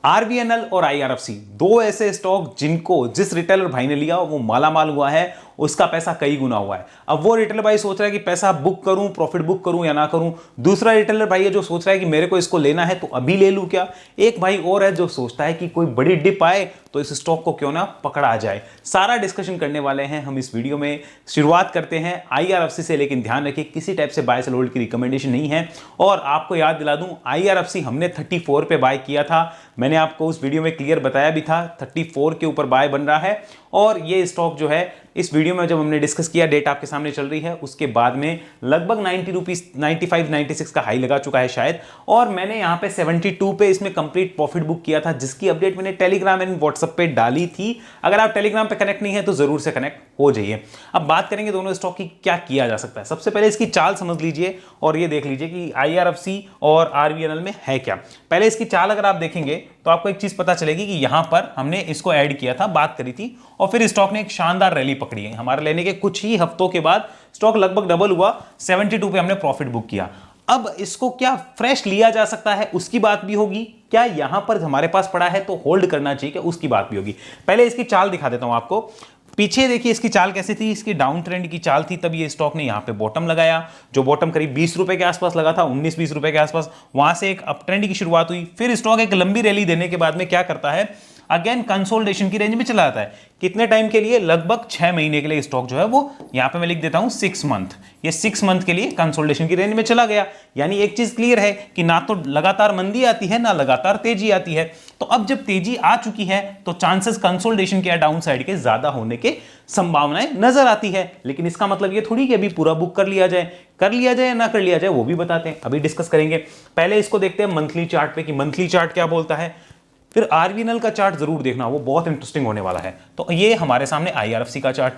RBNL और IRFC दो ऐसे स्टॉक जिनको जिस रिटेलर भाई ने लिया वो माला माल हुआ है, उसका पैसा कई गुना हुआ है। अब वो रिटेलर भाई सोच रहा है कि पैसा बुक करूं, प्रॉफिट बुक करूं या ना करूं। दूसरा रिटेलर भाई है जो सोच रहा है कि मेरे को इसको लेना है तो अभी ले लूं क्या। एक भाई और है जो सोचता है कि कोई बड़ी डिप आए तो इस स्टॉक को क्यों ना पकड़ा जाए। सारा डिस्कशन करने वाले हैं हम इस वीडियो में। शुरुआत करते हैं आईआरएफसी से, लेकिन ध्यान रखिए किसी टाइप से बाय सेल होल्ड की रिकमेंडेशन नहीं है। और आपको याद दिला दूं, आईआरएफसी हमने 34 पे बाय किया था। मैंने आपको उस वीडियो में क्लियर बताया भी था 34 के ऊपर बाय बन रहा है। और ये स्टॉक जो है इस वीडियो में जब हमने डिस्कस किया, डेट आपके सामने चल रही है, उसके बाद में लगभग 90 रुपीज 95 96 का हाई लगा चुका है शायद। और मैंने यहां पे 72 पे इसमें कंप्लीट प्रॉफिट बुक किया था, जिसकी अपडेट मैंने टेलीग्राम एंड व्हाट्सएप पे डाली थी। अगर आप टेलीग्राम पे कनेक्ट नहीं है तो जरूर से कनेक्ट हो जाइए। अब बात करेंगे दोनों स्टॉक की क्या किया जा सकता है। सबसे पहले इसकी चाल समझ लीजिए और ये देख लीजिए कि आईआरएफसी और आरबीएनएल में है क्या। पहले इसकी चाल अगर आप देखेंगे तो आपको एक चीज पता चलेगी कि यहां पर हमने इसको ऐड किया था, बात करी थी, और फिर स्टॉक ने एक शानदार रैली पकड़ी है। हमारे लेने के कुछ ही हफ्तों के बाद स्टॉक लगभग डबल हुआ, 72 पे हमने प्रॉफिट बुक किया। अब इसको क्या फ्रेश लिया जा सकता है उसकी बात भी होगी, क्या यहां पर हमारे पास पड़ा है तो होल्ड करना चाहिए क्या, उसकी बात भी होगी। पहले इसकी चाल दिखा देता हूं आपको। पीछे देखिए इसकी चाल कैसी थी, इसकी डाउन ट्रेंड की चाल थी, तब ये स्टॉक ने यहां पे बॉटम लगाया, जो बॉटम करीब 20 रुपए के आसपास लगा था, 19-20 रुपए के आसपास। वहां से एक अप ट्रेंड की शुरुआत हुई, फिर स्टॉक एक लंबी रैली देने के बाद में क्या करता है, अगेन कंसोलिडेशन की रेंज में चला जाता है। कितने टाइम के लिए, लगभग 6 महीने के लिए स्टॉक जो है वो यहां पे मैं लिख देता हूं 6 मंथ। ये 6 मंथ के लिए कंसोलिडेशन की रेंज में चला गया। यानी एक चीज क्लियर है कि ना तो लगातार मंदी आती है ना लगातार तेजी आती है। तो अब जब तेजी आ चुकी है तो चांसेस कंसोलिडेशन के या डाउन साइड के ज्यादा होने के संभावनाएं नजर आती है। लेकिन इसका मतलब ये थोड़ी कि अभी पूरा बुक कर लिया जाए या ना कर लिया जाए, वो भी बताते हैं, अभी डिस्कस करेंगे। पहले इसको देखते हैं मंथली चार्ट पे कि मंथली चार्ट क्या बोलता है, फिर आरबीएनएल का चार्ट जरूर देखना, वो बहुत इंटरेस्टिंग होने वाला है। तो ये हमारे सामने आईआरएफसी का चार्ट।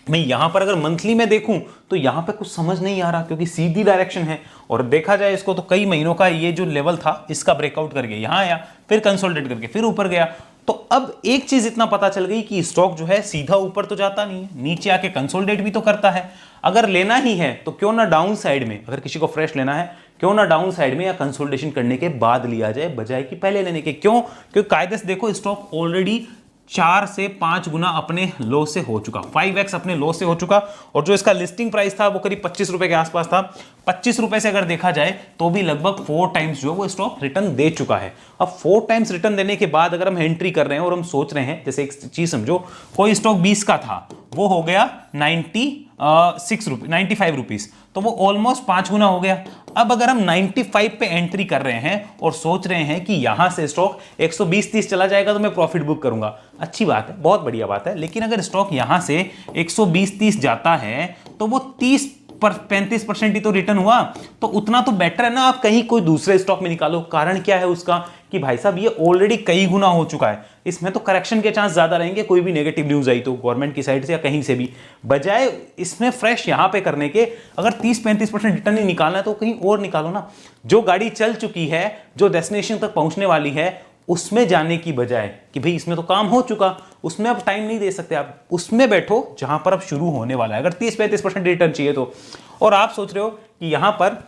मैं यहां पर अगर मंथली में देखूं तो यहां पे कुछ समझ नहीं आ रहा, क्योंकि सीधी डायरेक्शन है। और देखा जाए इसको तो कई महीनों का ये जो लेवल था इसका ब्रेकआउट करके यहां आया, फिर कंसोलिडेट करके फिर ऊपर गया। तो अब एक चीज इतना पता चल गई कि स्टॉक जो है सीधा ऊपर तो जाता नहीं है, नीचे आके कंसोलिडेट भी तो करता है। अगर लेना ही है तो क्यों ना डाउन साइड में, अगर किसी को फ्रेश लेना है क्यों ना डाउन साइड में या कंसोलिडेशन करने के बाद लिया जाए, बजाय कि पहले लेने के। क्यों? क्योंकि कायदे से देखो स्टॉक ऑलरेडी 4 से 5 गुना अपने लो से हो चुका, 5x अपने लो से हो चुका। और जो इसका लिस्टिंग प्राइस था वो करीब 25 रुपए के आसपास था। 25 रुपए से अगर देखा जाए तो भी लगभग 4 टाइम्स जो है वो स्टॉक रिटर्न दे चुका है। अब 4 टाइम्स रिटर्न देने के बाद अगर हम एंट्री कर रहे हैं और हम सोच रहे हैं, जैसे एक चीज समझो, कोई स्टॉक 20 का था वो हो गया 95 रुपीज, तो वो ऑलमोस्ट 5 गुना हो गया। अब अगर हम 95 पे एंट्री कर रहे हैं और सोच रहे हैं कि यहां से स्टॉक 120-30 चला जाएगा तो मैं प्रॉफिट बुक करूंगा, अच्छी बात है, बहुत बढ़िया बात है। लेकिन अगर स्टॉक यहां से 120-30 जाता है तो वो 35% ही तो रिटर्न हुआ, तो उतना तो बेटर है ना आप कहीं कोई दूसरे स्टॉक में निकालो। कारण क्या है उसका कि भाई साहब ये ऑलरेडी कई गुना हो चुका है, इसमें तो करेक्शन के चांस ज्यादा रहेंगे, कोई भी नेगेटिव न्यूज आई तो गवर्नमेंट की साइड से या कहीं से भी। बजाय इसमें फ्रेश यहां पे करने के अगर 30-35% रिटर्न ही निकालना है तो कहीं और निकालो ना। जो गाड़ी चल चुकी है, जो डेस्टिनेशन तक पहुंचने वाली है, उसमें जाने की बजाय कि भाई इसमें तो काम हो चुका, उसमें अब टाइम नहीं दे सकते आप, उसमें बैठो जहां पर अब शुरू होने वाला है, अगर 30-35% रिटर्न चाहिए तो। और आप सोच रहे हो कि यहां पर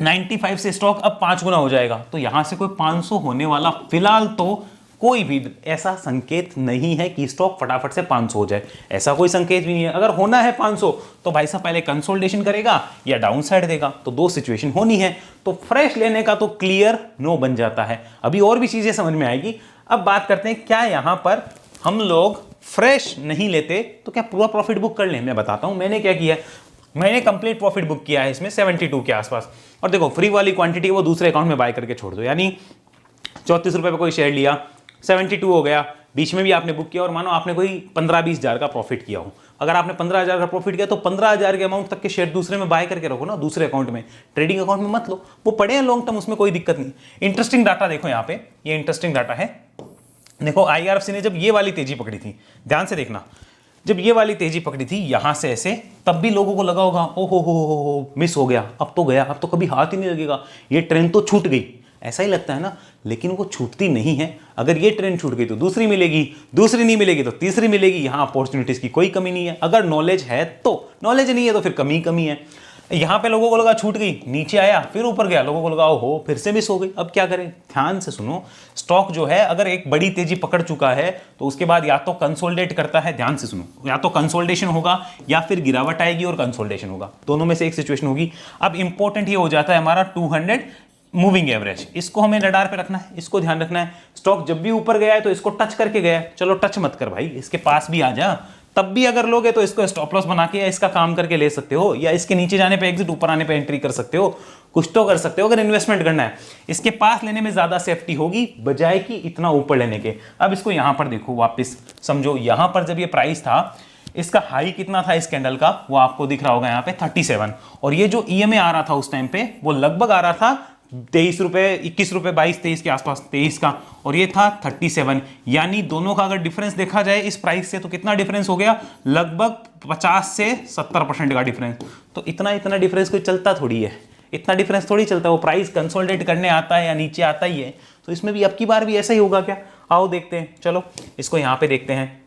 95 से स्टॉक अब 5 गुना हो जाएगा, तो यहां से कोई 500 होने वाला फिलहाल तो कोई भी ऐसा संकेत नहीं है कि स्टॉक फटाफट से 500 हो जाए, ऐसा कोई संकेत भी नहीं है। अगर होना है 500 तो भाई साहब पहले कंसोलिडेशन करेगा या डाउन साइड देगा, तो दो सिचुएशन होनी है। तो फ्रेश लेने का तो क्लियर नो बन जाता है। अभी और भी चीजें समझ में आएगी। अब बात करते हैं क्या यहां पर हम लोग फ्रेश नहीं लेते तो क्या पूरा प्रॉफिट बुक कर लें। मैं बताता हूं मैंने क्या किया। मैंने कंप्लीट प्रॉफिट बुक किया है इसमें 72 के आसपास। और देखो फ्री वाली क्वांटिटी वो दूसरे अकाउंट में बाय करके छोड़ दो, यानी 34 रुपए पे कोई शेयर लिया, 72 हो गया, बीच में भी आपने बुक किया और मानो आपने कोई 15-20 हजार का प्रॉफिट किया हो। अगर आपने 15 हजार का प्रॉफिट किया तो 15 हजार के अमाउंट तक के शेयर दूसरे में बाय करके रखो ना, दूसरे अकाउंट में, ट्रेडिंग अकाउंट में मत लो, वो पड़े हैं लॉन्ग टर्म, उसमें कोई दिक्कत नहीं। इंटरेस्टिंग डाटा देखो यहाँ पे, ये इंटरेस्टिंग डाटा है। देखो आईआरएफसी ने जब ये वाली तेजी पकड़ी थी, ध्यान से देखना, जब ये वाली तेजी पकड़ी थी यहां से ऐसे, तब भी लोगों को लगा होगा ओ हो मिस हो गया, अब तो गया, अब तो कभी हाथ ही नहीं लगेगा, ये ट्रेन तो छूट गई, ऐसा ही लगता है ना। लेकिन वो छूटती नहीं है। अगर ये ट्रेन छूट गई तो दूसरी मिलेगी, दूसरी नहीं मिलेगी तो तीसरी मिलेगी। यहां अपॉर्चुनिटीज की कोई कमी नहीं है। अगर नॉलेज है तो, नॉलेज नहीं है तो फिर कमी है। यहां पे लोगों को लगा छूट गई, नीचे आया फिर ऊपर गया, लोगों को लगा ओहो फिर से मिस हो गई, अब क्या करें। ध्यान से सुनो, स्टॉक जो है अगर एक बड़ी तेजी पकड़ चुका है तो उसके बाद या तो कंसोलिडेट करता है, ध्यान से सुनो, या तो कंसोलिडेशन होगा या फिर गिरावट आएगी और कंसोलिडेशन होगा, दोनों में से एक सिचुएशन होगी। अब इंपॉर्टेंट ये हो जाता है हमारा 200 मूविंग एवरेज, इसको हमें रडार पे रखना है, इसको ध्यान रखना है। स्टॉक जब भी ऊपर गया है तो इसको टच करके गया है, चलो टच मत कर भाई, इसके पास भी आ जा, तब भी अगर लोगे तो इसको स्टॉप लॉस बना के या इसका काम करके ले सकते हो, या इसके नीचे जाने पे एग्जिट, ऊपर आने पे एंट्री कर सकते हो, कुछ तो कर सकते हो अगर इन्वेस्टमेंट करना है। इसके पास लेने में ज्यादा सेफ्टी होगी बजाय कि इतना ऊपर लेने के। अब इसको यहां पर देखो, वापस समझो, यहां पर जब ये प्राइस था, इसका हाई कितना था इस कैंडल का, वो आपको दिख रहा होगा यहाँ पे 37, और ये जो ईएमए आ रहा था उस टाइम पे वो लगभग आ रहा था 23 रुपए, 21 रुपए, 22-23 के आसपास, 23 का, और ये था 37। यानी दोनों का अगर डिफरेंस देखा जाए इस प्राइस से तो कितना डिफरेंस हो गया, लगभग 50 से 70% का डिफरेंस। तो इतना डिफरेंस कोई चलता थोड़ी है, इतना डिफरेंस थोड़ी चलता है। वो प्राइस कंसोलिडेट करने आता है या नीचे आता ही है, तो इसमें भी अब की बार भी ऐसा ही होगा क्या, आओ देखते हैं। चलो इसको यहाँ पे देखते हैं,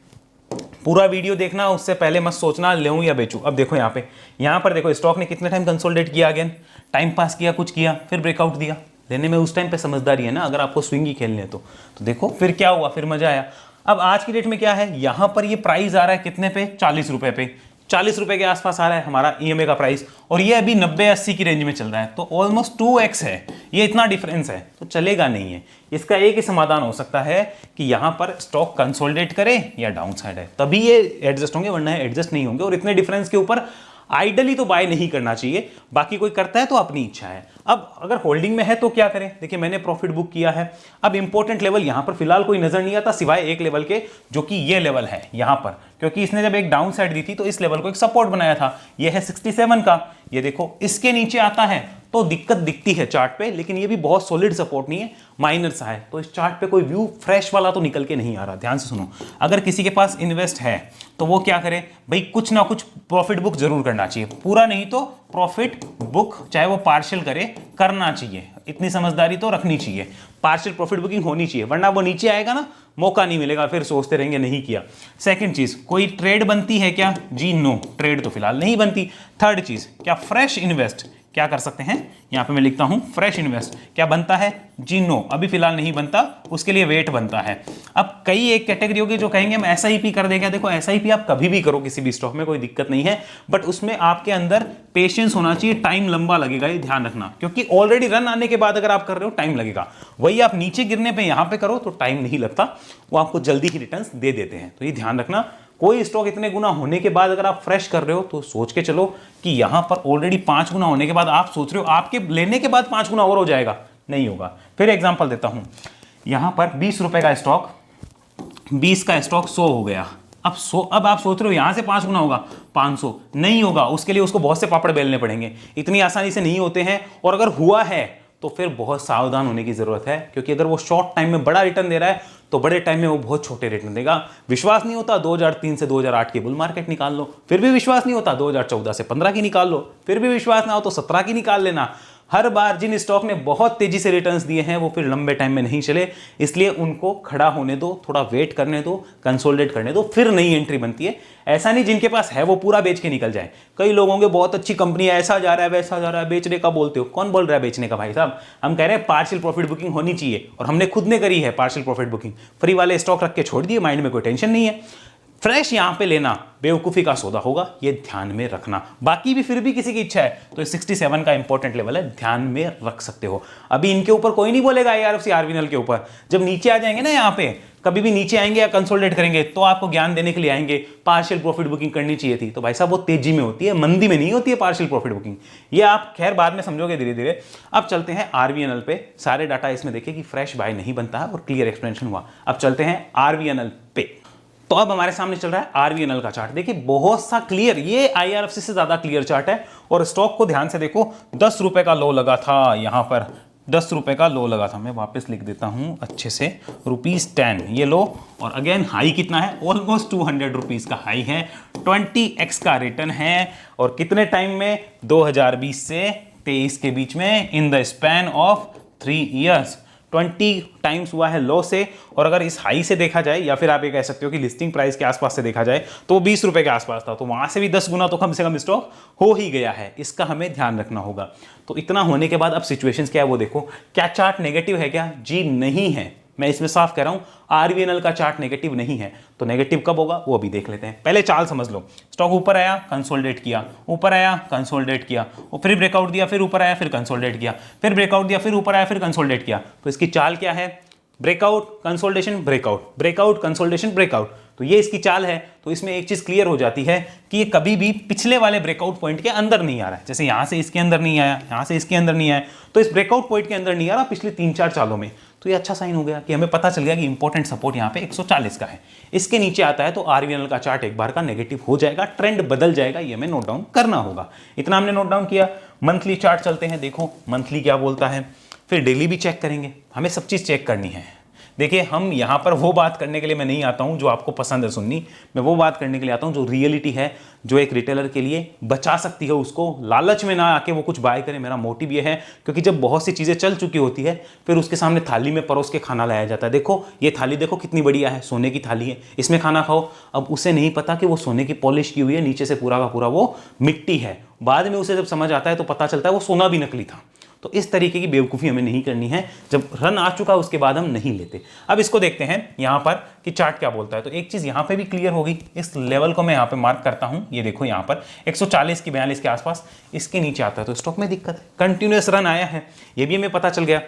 पूरा वीडियो देखना, उससे पहले मत सोचना लूं या बेचूं। अब देखो यहाँ पर देखो स्टॉक ने कितने टाइम कंसोलिडेट किया, अगेन टाइम पास किया, कुछ किया, फिर ब्रेकआउट दिया। लेने में उस टाइम पे समझदारी है ना, अगर आपको स्विंग ही खेलने तो देखो फिर क्या हुआ, फिर मजा आया। अब आज की डेट में क्या है, यहां पर ये प्राइस आ रहा है कितने पे, 40 रुपए पे, 40 रुपए के आसपास आ रहा है हमारा ईएमए का प्राइस, और ये अभी 90-80 की रेंज में चल रहा है, तो ऑलमोस्ट 2x है, ये इतना डिफरेंस है, तो चलेगा नहीं है। इसका एक ही समाधान हो सकता है कि यहां पर स्टॉक कंसोलिडेट करे या डाउन साइड है, तभी ये एडजस्ट होंगे, वरना एडजस्ट नहीं होंगे। और इतने डिफरेंस के ऊपर आइडली तो बाय नहीं करना चाहिए, बाकी कोई करता है तो अपनी इच्छा है। अब अगर होल्डिंग में है तो क्या करें, देखिए मैंने प्रॉफिट बुक किया है। अब इंपॉर्टेंट लेवल यहां पर फिलहाल कोई नजर नहीं आता सिवाय एक लेवल के, जो कि ये लेवल है यहां पर, क्योंकि इसने जब एक डाउन साइड दी थी तो इस लेवल को एक सपोर्ट बनाया था, ये है 67 का। ये देखो इसके नीचे आता है तो दिक्कत दिखती है चार्ट पे, लेकिन ये भी बहुत सॉलिड सपोर्ट नहीं है, माइनर सा है। तो इस चार्ट पे कोई व्यू फ्रेश वाला तो निकल के नहीं आ रहा। ध्यान से सुनो, अगर किसी के पास इन्वेस्ट है तो वो क्या करे भाई, कुछ ना कुछ प्रॉफिट बुक जरूर करना चाहिए, पूरा नहीं तो प्रॉफिट बुक चाहे वो पार्शियल करे, करना चाहिए, इतनी समझदारी तो रखनी चाहिए। पार्शियल प्रॉफिट बुकिंग होनी चाहिए, वरना वो नीचे आएगा ना, मौका नहीं मिलेगा, फिर सोचते रहेंगे नहीं किया। सेकंड चीज, कोई ट्रेड बनती है क्या, जी नो, ट्रेड तो फिलहाल नहीं बनती। थर्ड चीज, क्या फ्रेश इन्वेस्ट क्या कर सकते हैं, यहां पे मैं लिखता हूं फ्रेश इन्वेस्ट, क्या बनता है, जी नो, अभी फिलहाल नहीं बनता, उसके लिए वेट बनता है। अब कई एक कैटेगरी होगी जो कहेंगे हम एसआईपी कर देंगे। देखो एसआईपी आप कभी भी करो किसी भी स्टॉक में, कोई दिक्कत नहीं है, बट उसमें आपके अंदर पेशेंस होना चाहिए, टाइम लंबा लगेगा, ये ध्यान रखना, क्योंकि ऑलरेडी रन आने के बाद अगर आप कर रहे हो टाइम लगेगा। वही आप नीचे गिरने पे यहां पे करो तो टाइम नहीं लगता, वो आपको जल्दी ही रिटर्न्स दे देते हैं। तो ये ध्यान रखना, कोई स्टॉक इतने गुना होने के बाद अगर आप फ्रेश कर रहे हो तो सोच के चलो कि यहां पर ऑलरेडी 5 गुना होने के बाद आप सोच रहे हो आपके लेने के बाद 5 गुना और हो जाएगा, नहीं होगा। फिर एग्जांपल देता हूं, यहां पर 20 रुपए का स्टॉक, 20 का स्टॉक 100 हो गया। अब आप सोच रहे हो यहां से 5 गुना होगा, 500 नहीं होगा, उसके लिए उसको बहुत से पापड़ बेलने पड़ेंगे, इतनी आसानी से नहीं होते हैं। और अगर हुआ है तो फिर बहुत सावधान होने की जरूरत है, क्योंकि अगर वो शॉर्ट टाइम में बड़ा रिटर्न दे रहा है तो बड़े टाइम में वो बहुत छोटे रिटर्न देगा। विश्वास नहीं होता 2003 से 2008 की बुल मार्केट निकाल लो, फिर भी विश्वास नहीं होता 2014 से 15 की निकाल लो, फिर भी विश्वास ना हो तो 17 की निकाल लेना। हर बार जिन स्टॉक ने बहुत तेजी से रिटर्न्स दिए हैं वो फिर लंबे टाइम में नहीं चले, इसलिए उनको खड़ा होने दो, थोड़ा वेट करने दो, कंसोलिडेट करने दो, फिर नई एंट्री बनती है। ऐसा नहीं जिनके पास है वो पूरा बेच के निकल जाए। कई लोग होंगे बहुत अच्छी कंपनी है, ऐसा जा रहा है वैसा जा रहा है, बेचने का बोलते हो, कौन बोल रहा है बेचने का भाई साहब? हम कह रहे हैं पार्शियल प्रॉफिट बुकिंग होनी चाहिए, और हमने खुद ने करी है पार्शियल प्रॉफिट बुकिंग। फ्री वाले स्टॉक रख के छोड़ दिए, माइंड में कोई टेंशन नहीं है। फ्रेश यहां पे लेना बेवकूफी का सौदा होगा, ये ध्यान में रखना। बाकी भी फिर भी किसी की इच्छा है तो 67 का इंपॉर्टेंट लेवल है, ध्यान में रख सकते हो। अभी इनके ऊपर कोई नहीं बोलेगा आईआरएफसी आरवीएनएल के ऊपर, जब नीचे आ जाएंगे ना, यहाँ पे कभी भी नीचे आएंगे या कंसोलिडेट करेंगे तो आपको ज्ञान देने के लिए आएंगे पार्शियल प्रॉफिट बुकिंग करनी चाहिए थी। तो भाई साहब वो तेजी में होती है, मंदी में नहीं होती है पार्शियल प्रॉफिट बुकिंग, ये आप खैर बाद में समझोगे धीरे धीरे। अब चलते हैं आरवीएनएल पे, सारे डाटा इसमें देखिए कि फ्रेश बाय नहीं बनता है और क्लियर एक्सप्लेनेशन हुआ। अब चलते हैं आरवीएनएल पे। तो अब हमारे सामने चल रहा है आरवीएनएल का चार्ट, देखिए बहुत सा क्लियर, ये आईआरएफसी से ज्यादा क्लियर चार्ट है। और स्टॉक को ध्यान से देखो, 10 रुपए का लो लगा था, यहां पर 10 रुपए का लो लगा था, मैं वापस लिख देता हूं अच्छे से, ₹10 ये लो। और अगेन हाई कितना है, ऑलमोस्ट 200 रुपीज का हाई है, 20x का रिटर्न है। और कितने टाइम में, 2020 से 23 के बीच में, in the span of 3 years 20 times हुआ है लो से, और अगर इस हाई से देखा जाए या फिर आप ये कह सकते हो कि लिस्टिंग प्राइस के आसपास से देखा जाए तो वो 20 रुपए के आसपास था, तो वहां से भी 10 गुना तो कम से कम स्टॉक हो ही गया है। इसका हमें ध्यान रखना होगा। तो इतना होने के बाद अब सिचुएशंस क्या है वो देखो। क्या चार्ट नेगेटिव है क्या? जी नहीं है, मैं इसमें साफ कह रहा हूं आरवीएनएल का चार्ट नेगेटिव नहीं है। तो नेगेटिव कब होगा वो अभी देख लेते हैं। पहले चाल समझ लो। स्टॉक ऊपर आया, कंसोलिडेट किया, ऊपर आया, कंसोलिडेट किया, और फिर ब्रेकआउट दिया, फिर ऊपर आया, फिर कंसोलिडेट किया, फिर ब्रेकआउट दिया, फिर ऊपर आया, फिर कंसोलिडेट किया। तो इसकी चाल क्या है? Breakout, consolidation, breakout, breakout, consolidation, breakout. तो ये इसकी चाल है। तो इसमें एक चीज क्लियर हो जाती है कि ये कभी भी पिछले वाले ब्रेकआउट पॉइंट के अंदर नहीं आ रहा है। जैसे यहां से इसके अंदर नहीं आया, यहां से इसके अंदर नहीं आया, तो इस ब्रेकआउट पॉइंट के अंदर नहीं आ रहा पिछले 3-4 चालों में। तो ये अच्छा साइन हो गया कि हमें पता चल गया कि इंपॉर्टेंट सपोर्ट यहाँ पे 140 का है। इसके नीचे आता है तो आरवीएनएल का चार्ट एक बार का नेगेटिव हो जाएगा, ट्रेंड बदल जाएगा, ये हमें नोट डाउन करना होगा। इतना हमने नोट डाउन किया। मंथली चार्ट चलते हैं, देखो मंथली क्या बोलता है। फिर डेली भी चेक करेंगे, हमें सब चीज चेक करनी है। देखिए हम यहाँ पर वो बात करने के लिए मैं नहीं आता हूँ जो आपको पसंद है सुननी, मैं वो बात करने के लिए आता हूँ जो रियलिटी है, जो एक रिटेलर के लिए बचा सकती है उसको। लालच में ना आके वो कुछ बाय करे, मेरा मोटिव ये है। क्योंकि जब बहुत सी चीज़ें चल चुकी होती है फिर उसके सामने थाली में परोस के खाना लाया जाता है। देखो ये थाली देखो कितनी बढ़िया है, सोने की थाली है, इसमें खाना खाओ। अब उसे नहीं पता कि वो सोने की पॉलिश की हुई है, नीचे से पूरा का पूरा वो मिट्टी है। बाद में उसे जब समझ आता है तो पता चलता है वो सोना भी नकली था। तो इस तरीके की बेवकूफ़ी हमें नहीं करनी है। जब रन आ चुका उसके बाद हम नहीं लेते। अब इसको देखते हैं यहाँ पर कि चार्ट क्या बोलता है। तो एक चीज़ यहाँ पे भी क्लियर होगी। इस लेवल को मैं यहाँ पे मार्क करता हूँ। ये देखो यहाँ पर 140 की 42 के आसपास इसके नीचे आता है तो स्टॉक में दिक्कत है। कंटिन्यूअस रन आया है, ये भी हमें पता चल गया।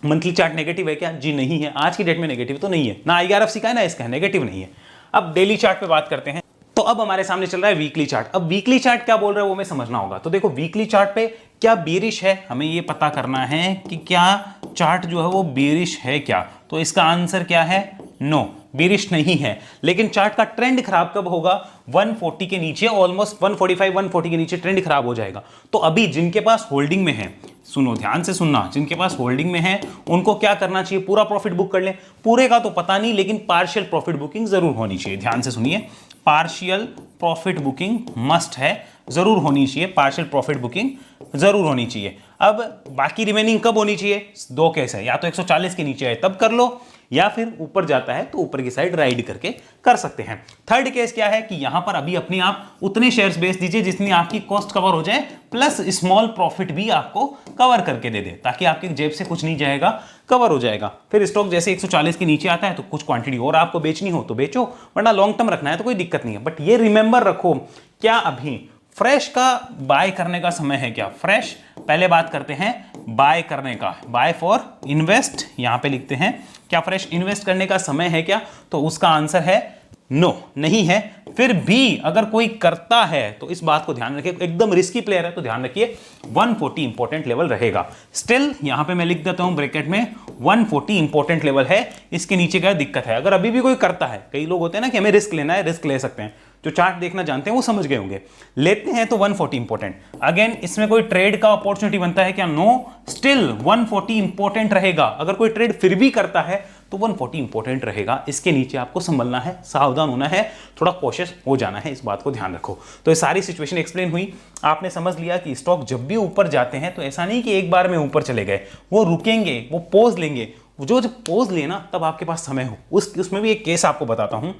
मंथली चार्ट नेगेटिव है क्या? जी नहीं है, आज की डेट में नेगेटिव तो नहीं है, ना आईआरएफसी का है ना इसका, नेगेटिव नहीं है। अब डेली चार्ट पे बात करते हैं। तो अब हमारे सामने चल रहा है वीकली चार्ट। अब वीकली चार्ट क्या बोल रहा है वो हमें समझना होगा। तो देखो वीकली चार्ट पे क्या बेरिश है, हमें ये पता करना है कि क्या चार्ट जो है वो बेरिश है क्या। तो इसका आंसर क्या है? नो, बेरिश नहीं है। लेकिन चार्ट का ट्रेंड खराब कब होगा? 140 के नीचे, ऑलमोस्ट 145 140 के नीचे ट्रेंड खराब हो जाएगा। तो अभी जिनके पास होल्डिंग में है, सुनो ध्यान से सुनना, जिनके पास होल्डिंग में है उनको क्या करना चाहिए? पूरा प्रॉफिट बुक कर लें। पूरे का तो पता नहीं, लेकिन पार्शियल प्रॉफिट बुकिंग जरूर होनी चाहिए। ध्यान से सुनिए, पार्शियल प्रॉफिट बुकिंग मस्ट है, जरूर होनी चाहिए। पार्शियल प्रॉफिट बुकिंग जरूर होनी चाहिए। अब बाकी रिमेनिंग कब होनी चाहिए? दो केस है, या तो 140 के नीचे है तब कर लो, या फिर ऊपर जाता है तो ऊपर की साइड राइड करके कर सकते हैं। थर्ड केस क्या है कि यहां पर अभी अपने आप उतने शेयर्स बेच दीजिए जितनी आपकी कॉस्ट कवर हो जाए, प्लस स्मॉल प्रॉफिट भी आपको कवर करके दे दे, ताकि आपकी जेब से कुछ नहीं जाएगा, कवर हो जाएगा। फिर स्टॉक जैसे 140 के नीचे आता है तो कुछ क्वांटिटी और आपको बेचनी हो तो बेचो, वरना लॉन्ग टर्म रखना है तो कोई दिक्कत नहीं है। बट ये रिमेंबर रखो, क्या अभी फ्रेश का बाय करने का समय है क्या? फ्रेश पहले बात करते हैं बाय करने का, बाय फॉर इन्वेस्ट यहां पे लिखते हैं। क्या फ्रेश इन्वेस्ट करने का समय है क्या? तो उसका आंसर है नो, नहीं है। फिर भी अगर कोई करता है तो इस बात को ध्यान रखिए, एकदम रिस्की प्लेयर है तो ध्यान रखिए 140 इंपॉर्टेंट लेवल रहेगा। स्टिल यहां पे मैं लिख देता हूं ब्रैकेट में 140 इंपॉर्टेंट लेवल है, इसके नीचे क्या दिक्कत है। अगर अभी भी कोई करता है, कई लोग होते हैं ना कि हमें रिस्क लेना है, रिस्क ले सकते हैं, जो चार्ट देखना जानते हैं वो समझ गए होंगे। लेते हैं तो 140 इंपॉर्टेंट। अगेन इसमें कोई ट्रेड का अपॉर्चुनिटी बनता है क्या? नो, स्टिल 140 इंपॉर्टेंट रहेगा। अगर कोई ट्रेड फिर भी करता है तो 140 इंपॉर्टेंट रहेगा। इसके नीचे आपको संभलना है, सावधान होना है, थोड़ा कॉशियस हो जाना है, इस बात को ध्यान रखो। तो ये सारी सिचुएशन एक्सप्लेन हुई, आपने समझ लिया कि स्टॉक जब भी ऊपर जाते हैं तो ऐसा नहीं कि एक बार में ऊपर चले गए, वो रुकेंगे, वो पोज लेंगे। जो जब पोज लेना तब आपके पास समय हो। उसमें भी एक केस आपको बताता हूं।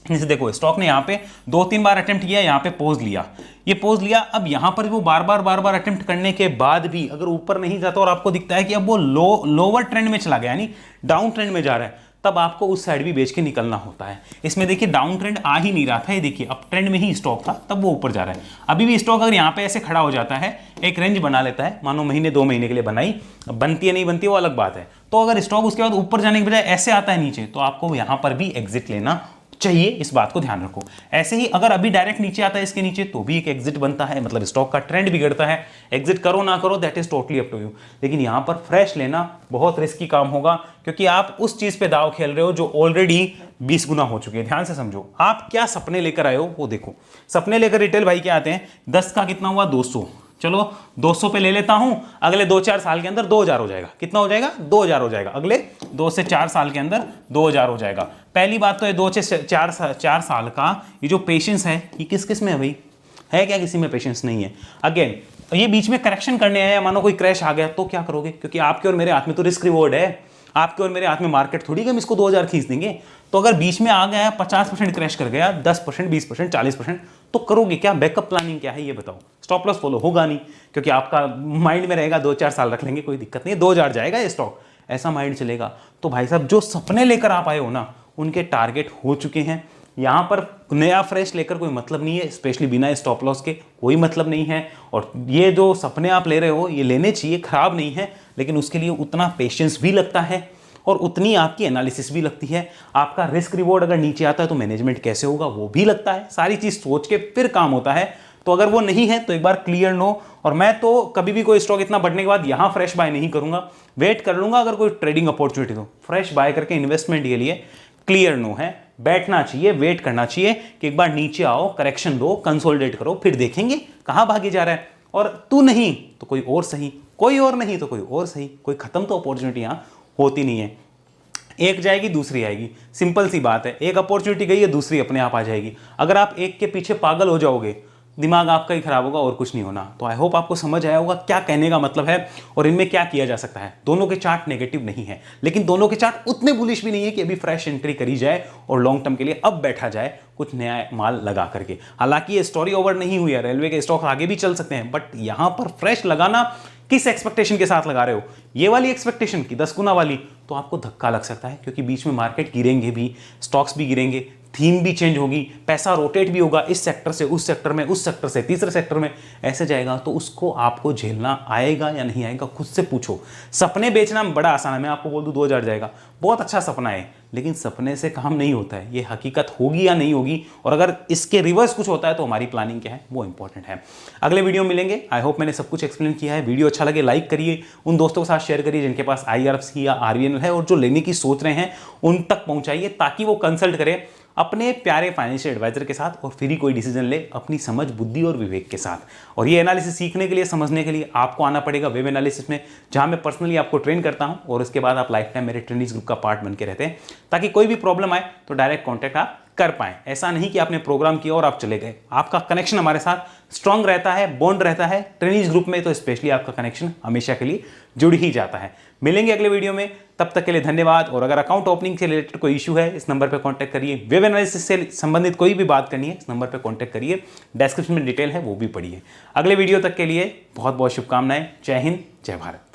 जैसे देखो स्टॉक ने यहाँ पे 2-3 बार अटेम्प्ट किया, यहाँ पे पोज लिया, ये पोज लिया। अब यहाँ पर वो बार बार अटेम्प्ट करने के बाद भी अगर ऊपर नहीं जाता और आपको दिखता है कि अब वो लोअर ट्रेंड में चला गया, यानी डाउन ट्रेंड में जा रहा है, तब आपको उस साइड भी बेच के निकलना होता है। इसमें देखिए डाउन ट्रेंड आ ही नहीं रहा था, ये देखिए अप ट्रेंड में ही स्टॉक था, तब वो ऊपर जा रहा है। अभी भी स्टॉक अगर यहाँ पे ऐसे खड़ा हो जाता है, एक रेंज बना लेता है, मानो महीने 2 महीने के लिए बनाई, बनती है नहीं बनती वो अलग बात है। तो अगर स्टॉक उसके बाद ऊपर जाने के बजाय ऐसे आता है नीचे, तो आपको यहाँ पर भी एग्जिट लेना चाहिए, इस बात को ध्यान रखो। ऐसे ही अगर अभी डायरेक्ट नीचे आता है इसके नीचे, तो भी एक एग्जिट बनता है, मतलब स्टॉक का ट्रेंड बिगड़ता है। एग्जिट करो ना करो that is totally up to you, लेकिन यहां पर फ्रेश लेना बहुत रिस्की काम होगा, क्योंकि आप उस चीज पे दाव खेल रहे हो जो ऑलरेडी 20 गुना हो चुकी है। ध्यान से समझो, आप क्या सपने लेकर आए हो वो देखो। सपने लेकर रिटेल भाई क्या आते हैं, 10 का कितना हुआ 200, चलो 200 पे ले लेता हूं, अगले 2-4 साल के अंदर 2000 हो जाएगा। कितना हो जाएगा? 2000 हो जाएगा। अगले 2 से 4 साल के अंदर 2000 हो जाएगा। पहली बात तो ये 2 से 4 साल का ये जो पेशेंस है, ये किस किस में है भाई? है क्या किसी में पेशेंस? नहीं है। अगेन ये बीच में करेक्शन करने आया, मानो कोई क्रैश आ गया तो क्या करोगे? क्योंकि आपके और मेरे हाथ में तो रिस्क रिवॉर्ड है, आपके और मेरे हाथ में मार्केट थोड़ी कि हम इसको 2000 खींच देंगे। तो अगर बीच में आ गया 50% क्रैश कर गया, 10%, 20%, 40%, तो करोगे क्या? बैकअप प्लानिंग क्या है ये बताओ? स्टॉप लॉस फॉलो होगा नहीं, क्योंकि आपका माइंड में रहेगा 2-4 साल रख लेंगे, कोई दिक्कत नहीं है, 2000 जाएगा ये स्टॉक, ऐसा माइंड चलेगा। तो भाई साहब जो सपने लेकर आप आए हो ना, उनके टारगेट हो चुके हैं। यहाँ पर नया फ्रेश लेकर कोई मतलब नहीं है, स्पेशली बिना स्टॉप लॉस के कोई मतलब नहीं है। और ये जो सपने आप ले रहे हो ये लेने चाहिए, खराब नहीं है, लेकिन उसके लिए उतना पेशेंस भी लगता है और उतनी आपकी एनालिसिस भी लगती है। आपका रिस्क रिवॉर्ड अगर नीचे आता है तो मैनेजमेंट कैसे होगा वो भी लगता है। सारी चीज़ सोच के फिर काम होता है। तो अगर वो नहीं है तो एक बार क्लियर नो। और मैं तो कभी भी कोई स्टॉक इतना बढ़ने के बाद यहाँ फ्रेश बाय नहीं करूंगा, वेट कर लूंगा। अगर कोई ट्रेडिंग अपॉर्चुनिटी तो फ्रेश बाय करके इन्वेस्टमेंट के लिए क्लियर नो है, बैठना चाहिए, वेट करना चाहिए कि एक बार नीचे आओ, करेक्शन दो, कंसोलिडेट करो, फिर देखेंगे कहाँ भागी जा रहा है। और तू नहीं तो कोई और सही, कोई और नहीं तो कोई और सही, कोई खत्म तो अपॉर्चुनिटी यहाँ होती नहीं है। एक जाएगी दूसरी आएगी, सिंपल सी बात है। एक अपॉर्चुनिटी गई है, दूसरी अपने आप आ जाएगी। अगर आप एक के पीछे पागल हो जाओगे, दिमाग आपका ही खराब होगा और कुछ नहीं होना। तो आई होप आपको समझ आया होगा क्या कहने का मतलब है और इनमें क्या किया जा सकता है। दोनों के चार्ट नेगेटिव नहीं है, लेकिन दोनों के चार्ट उतने बुलिश भी नहीं है कि अभी फ्रेश एंट्री करी जाए और लॉन्ग टर्म के लिए अब बैठा जाए कुछ नया माल लगा करके। हालांकि ये स्टोरी ओवर नहीं हुई है, रेलवे के स्टॉक आगे भी चल सकते हैं, बट यहां पर फ्रेश लगाना किस एक्सपेक्टेशन के साथ लगा रहे हो? ये वाली एक्सपेक्टेशन की 10 गुना वाली, तो आपको धक्का लग सकता है, क्योंकि बीच में मार्केट गिरेंगे भी, स्टॉक्स भी गिरेंगे, थीम भी चेंज होगी, पैसा रोटेट भी होगा, इस सेक्टर से उस सेक्टर में, उस सेक्टर से तीसरे सेक्टर में, ऐसे जाएगा। तो उसको आपको झेलना आएगा या नहीं आएगा, खुद से पूछो। सपने बेचना बड़ा आसान है, मैं आपको बोल दूं 2000 जाएगा, बहुत अच्छा सपना है, लेकिन सपने से काम नहीं होता है, ये हकीकत होगी या नहीं होगी। और अगर इसके रिवर्स कुछ होता है तो हमारी प्लानिंग क्या है वो इंपॉर्टेंट है। अगले वीडियो में मिलेंगे। आई होप मैंने सब कुछ एक्सप्लेन किया है। वीडियो अच्छा लगे लाइक करिए, उन दोस्तों के साथ शेयर करिए जिनके पास IRFC या RVNL है और जो लेने की सोच रहे हैं उन तक पहुंचाइए, ताकि वो कंसल्ट करें अपने प्यारे फाइनेंशियल एडवाइजर के साथ और फिर ही कोई डिसीजन ले अपनी समझ, बुद्धि और विवेक के साथ। और ये एनालिसिस सीखने के लिए, समझने के लिए आपको आना पड़ेगा वेब एनालिसिस में, जहां मैं पर्सनली आपको ट्रेन करता हूं और उसके बाद आप लाइफ टाइम मेरे ट्रेनिंग ग्रुप का पार्ट बन के रहते हैं, ताकि कोई भी प्रॉब्लम आए तो डायरेक्ट कॉन्टैक्ट आप कर पाएं। ऐसा नहीं कि आपने प्रोग्राम किया और आप चले गए, आपका कनेक्शन हमारे साथ स्ट्रांग रहता है, बॉन्ड रहता है। ट्रेनिंग ग्रुप में तो स्पेशली आपका कनेक्शन हमेशा के लिए जुड़ ही जाता है। मिलेंगे अगले वीडियो में, तब तक के लिए धन्यवाद। और अगर अकाउंट ओपनिंग से रिलेटेड कोई इशू है, इस नंबर पर कॉन्टैक्ट करिए। वेब एनालिसिस से संबंधित कोई भी बात करनी है, इस नंबर पर कॉन्टैक्ट करिए। डिस्क्रिप्शन में डिटेल है, वो भी पढ़िए। अगले वीडियो तक के लिए बहुत बहुत शुभकामनाएं। जय हिंद, जय भारत।